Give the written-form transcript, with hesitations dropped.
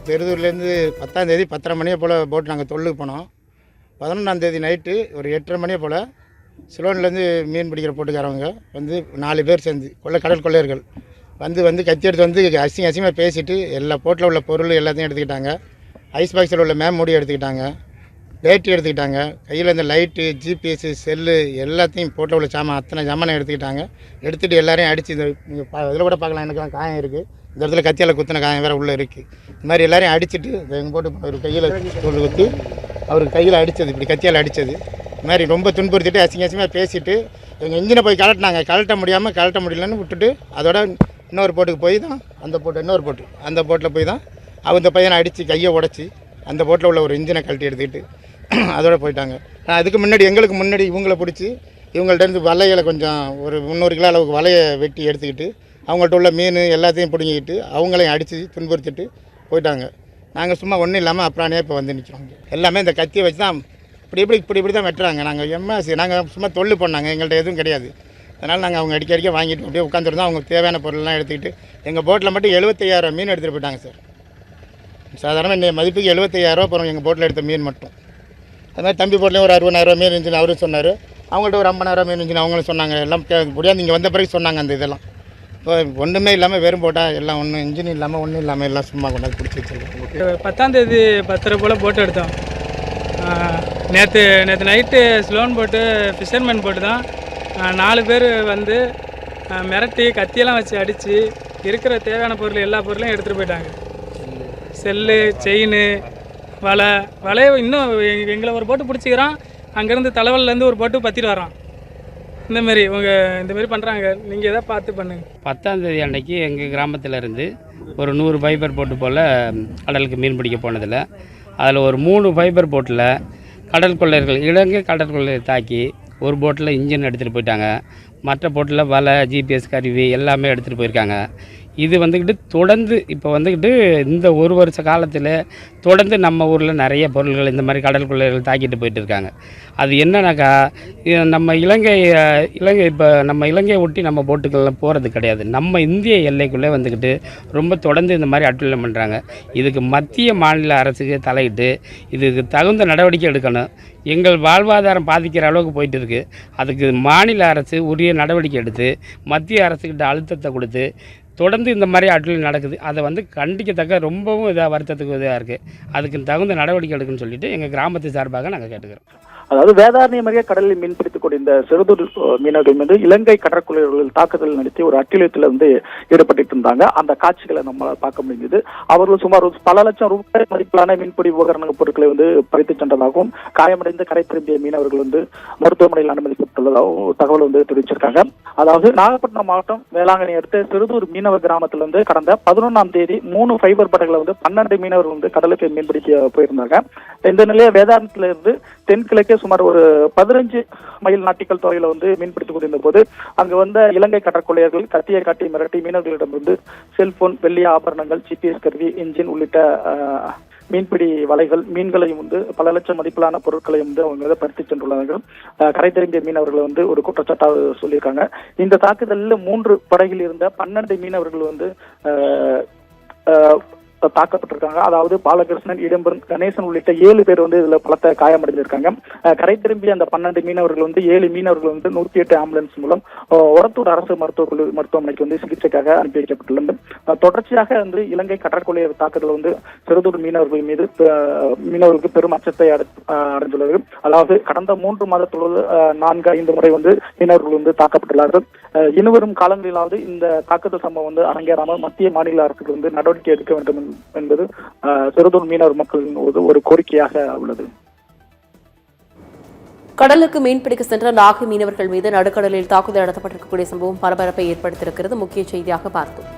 பெருதூர்லேருந்து 10ஆம் தேதி 10:30 மணியை போல் போட் நாங்கள் தொழிலுக்கு போனோம். 11ஆம் தேதி நைட்டு ஒரு 8:30 மணியை போல் சிலோன்லேருந்து மீன் பிடிக்கிற போட்டுக்காரவங்க வந்து 4 பேர் சேர்ந்து கடல் கொள்ளையர்கள் வந்து கத்தி எடுத்து வந்து அசிங்கமாக பேசிவிட்டு எல்லா போட்டில் உள்ள பொருள் எல்லாத்தையும் எடுத்துக்கிட்டாங்க. ஐஸ் பாக்ஸில் உள்ள மூடி எடுத்துக்கிட்டாங்க, பேட்டரி எடுத்துக்கிட்டாங்க, கையில் இந்த லைட்டு, ஜிபிஎஸ், செல்லு எல்லாத்தையும் போட்டில் உள்ள அத்தனை சாமானை எடுத்துக்கிட்டாங்க. எடுத்துகிட்டு எல்லாரையும் அடித்து இதில் கூட பார்க்கலாம், எனக்குலாம் காயம் இருக்குது. இந்த இடத்துல கத்தியால் குத்தின காயம் வேறு உள்ளே இருக்குது. இந்த மாதிரி எல்லாரையும் அடிச்சுட்டு எங்கள் போட்டு அவர் கையில் தோல் குத்தி அவருக்கு கையில் அடித்தது, இப்படி கத்தியால் அடித்தது. இது மாதிரி ரொம்ப துன்புறுத்திட்டு அசிங்கமாக பேசிவிட்டு எங்கள் இன்ஜினை போய் கழட்டினாங்க. கழட்ட முடியலன்னு விட்டுட்டு அதோட இன்னொரு போட்டுக்கு போய் தான் இன்னொரு போட்டு அந்த போட்டில் போய் தான் அந்த பையனை அடித்து கையை உடச்சி அந்த போட்டில் உள்ள ஒரு இன்ஜினை கழட்டி எடுத்துக்கிட்டு அதோட போயிட்டாங்க. அதுக்கு முன்னாடி எங்களுக்கு முன்னாடி இவங்கள பிடிச்சி இவங்கள்ட்டேருந்து வலைகளை கொஞ்சம் ஒரு 300 கிலோ அளவுக்கு வலையை வெட்டி எடுத்துக்கிட்டு அவங்கள்ட்ட உள்ள மீன் எல்லாத்தையும் பிடுங்கிக்கிட்டு அவங்களையும் அடித்து துன்புறுத்திட்டு போயிட்டாங்க. நாங்கள் சும்மா ஒன்றும் இல்லாமல் அப்புறானே இப்போ வந்து நிற்கிறோம். எல்லாமே இந்த கத்தியை வச்சு தான் இப்படி தான் வெட்டுறாங்க. நாங்கள் சும்மா தொழில் பண்ணாங்க, எங்கள்கிட்ட எதுவும் கிடையாது. அதனால் நாங்கள் அவங்க அடிக்க வாங்கிட்டு அப்படியே உட்காந்துருந்தோம். அவங்க தேவையான பொருள்லாம் எடுத்துக்கிட்டு எங்கள் போட்டில் மட்டும் 75,000 மீன் எடுத்துகிட்டு போயிட்டாங்க சார். சாதாரணமாக இந்த மதிப்புக்கு 75,000 போகிறோம் எங்கள் போட்டில் எடுத்த மீன் மட்டும். அது மாதிரி தம்பி போட்டிலையும் ஒரு 60,000 மீன் இருந்துச்சுன்னு அவரும் சொன்னார். அவங்கள்ட்ட ஒரு 50,000 மீன் இருந்துச்சுன்னு அவங்களும் சொன்னாங்க. எல்லாம் முடியாது இங்கே வந்த பிறகு சொன்னாங்க. அந்த இதெல்லாம் இப்போ ஒன்றுமே இல்லாமல் வெறும் போட்டால் எல்லாம் ஒன்றும் இன்ஜின் இல்லாமல் ஒன்றும் இல்லாமல் எல்லாம் சும்மா கொண்டாந்து பிடிச்சி வச்சுருக்கோம். 10ஆம் தேதி 10:30 போல் போட்டு எடுத்தோம். நேற்று நைட்டு ஸ்லோன் போட்டு ஃபிஷர்மேன் போட்டு தான் 4 பேர் வந்து மிரட்டி கத்தியெல்லாம் வச்சு அடித்து இருக்கிற தேவையான பொருள் எல்லா பொருளையும் எடுத்துகிட்டு போயிட்டாங்க. செல்லு, செயின், வலையை இன்னும் எங்களை ஒரு போட்டு பிடிச்சிக்கிறான். அங்கேருந்து தலைவலிலேருந்து ஒரு போட்டு பற்றிட்டு வரான். இந்தமாரி பண்ணுறாங்க. நீங்கள் எதாவது பார்த்து பண்ணுங்க. 10ஆம் தேதி அன்றைக்கி எங்கள் கிராமத்தில் இருந்து ஒரு 100 ஃபைபர் போட்டு போல் கடலுக்கு மீன் பிடிக்க போனதில் அதில் ஒரு 3 ஃபைபர் போட்டில் கடல் கொள்ளையர்கள் இலங்கை கடல் கொள்ளையர் தாக்கி ஒரு போட்டில் இன்ஜின் எடுத்துகிட்டு போயிட்டாங்க. மற்ற போட்டில் வலை, ஜிபிஎஸ் கருவி எல்லாமே எடுத்துகிட்டு போயிருக்காங்க. இது தொடர்ந்து இப்போ இந்த ஒரு வருஷ காலத்தில் தொடர்ந்து நம்ம ஊரில் நிறைய பொருள்கள் இந்த மாதிரி கடல் கொள்ளையர்கள் தாக்கிட்டு போயிட்டு இருக்காங்க. அது என்னன்னாக்கா நம்ம இலங்கை இப்போ நம்ம இலங்கையை ஒட்டி நம்ம போட்டுக்கள்லாம் போகிறது கிடையாது. நம்ம இந்திய எல்லைக்குள்ளே ரொம்ப தொடர்ந்து இந்த மாதிரி அட்டுழியம் பண்ணுறாங்க. இதுக்கு மத்திய மாநில அரசுக்கு தலையிட்டு இதுக்கு தகுந்த நடவடிக்கை எடுக்கணும். எங்கள் வாழ்வாதாரம் பாதிக்கிற அளவுக்கு போயிட்டு இருக்குது. அதுக்கு மாநில அரசு உரிய நடவடிக்கை எடுத்து மத்திய அரசுக்கிட்ட அழுத்தத்தை கொடுத்து தொடர்ந்து இந்த மாதிரி அட்டுழியம் நடக்குது. அதை கண்டிக்கத்தக்க ரொம்பவும் வருத்தத்துக்கு இதாக இருக்குது. அதுக்கு தகுந்த நடவடிக்கை எடுக்குன்னு சொல்லிட்டு எங்கள் கிராமத்து சார்பாக நாங்கள் கேட்டுக்கிறோம். அதாவது வேதாரண்யம் அருகே கடலில் மீன்பிடித்துக் கொண்டிருந்த சிறுதூர் மீனவர்கள் மீது இலங்கை கடற்கொள்ளையர்கள் தாக்குதல் நடத்தி ஒரு அட்டுழியத்தில் ஈடுபட்டு இருந்தாங்க. அந்த காட்சிகளை நம்மளால் பார்க்க முடிஞ்சது. அவர்கள் சுமார் பல லட்சம் ரூபாய் மதிப்பிலான மீன்பிடி உபகரண பொருட்களை பறித்து சென்றதாகவும் காயமடைந்த கரை திரும்பிய மீனவர்கள் மருத்துவமனையில் அனுமதிக்கப்பட்டுள்ளதாகவும் தகவல் தெரிவிச்சிருக்காங்க. அதாவது நாகப்பட்டினம் மாவட்டம் வேளாங்கண்ணி அடுத்த சிறுதூர் மீனவர் கிராமத்தில் கடந்த 11ஆம் தேதி 3 ஃபைபர் படகுல 12 மீனவர்கள் கடலுக்கு மீன்பிடிக்க போயிருந்தாங்க. இந்த நிலையை வேதாரண்யத்திலிருந்து தென்கிழக்கே சுமார் ஒரு 15 மைல் நாட்டிக்கல் தொலைவில் மீன்பிடித்துக் கொண்டிருந்த போது அங்கு வந்த இலங்கை கடற்கொள்ளையர்கள் கத்தியை காட்டி மிரட்டி மீனவர்களிடமிருந்து செல்போன், வெள்ளி ஆபரணங்கள், ஜிபிஎஸ் கருவி, இன்ஜின் உள்ளிட்ட மீன்பிடி வலைகள், மீன்களையும் பல லட்சம் மதிப்பிலான பொருட்களையும் அவங்க பறித்து சென்றுள்ளார்கள். கரை திரும்பிய மீனவர்கள் ஒரு குற்றச்சாட்டாக சொல்லியிருக்காங்க. இந்த தாக்குதலில் 3 படகில் இருந்த 12 மீனவர்கள் தாக்கப்பட்டிருக்காங்க. அதாவது பாலகிருஷ்ணன், இடம்பன், கணேசன் உள்ளிட்ட 7 பேர் இதுல பலத்த காயமடைந்திருக்காங்க. கரை திரும்பிய அந்த 12 மீனவர்கள் 7 மீனவர்கள் 108 ஆம்புலன்ஸ் மூலம் ஒரத்தூர் அரசு மருத்துவமனைக்கு சிகிச்சைக்காக அனுப்பி வைக்கப்பட்டுள்ளது. தொடர்ச்சியாக இலங்கை கடற்கொள்ளையர் தாக்குதல் சிறுதூர் மீனவர்களுக்கு பெரும் அச்சத்தை அடைந்துள்ளது. அதாவது கடந்த 3 மாதத்துள்ள 4-5 முறை மீனவர்கள் தாக்கப்பட்டுள்ளார்கள். இனிவரும் காலங்களிலாவது இந்த தாக்குதல் சம்பவம் அரங்கேறாமல் மத்திய மாநில அரசுக்கு நடவடிக்கை எடுக்க வேண்டும் என்பது சிறுதூர் மீனவர் மக்களின் ஒரு கோரிக்கையாக உள்ளது. கடலுக்கு மீன்பிடிக்க சென்ற நாகை மீனவர்கள் மீது நடுக்கடலில் தாக்குதல் நடத்தப்பட்டிருக்கக்கூடிய சம்பவம் பரபரப்பை ஏற்படுத்தியிருக்கிறது. முக்கிய செய்தியாக பார்த்தோம்.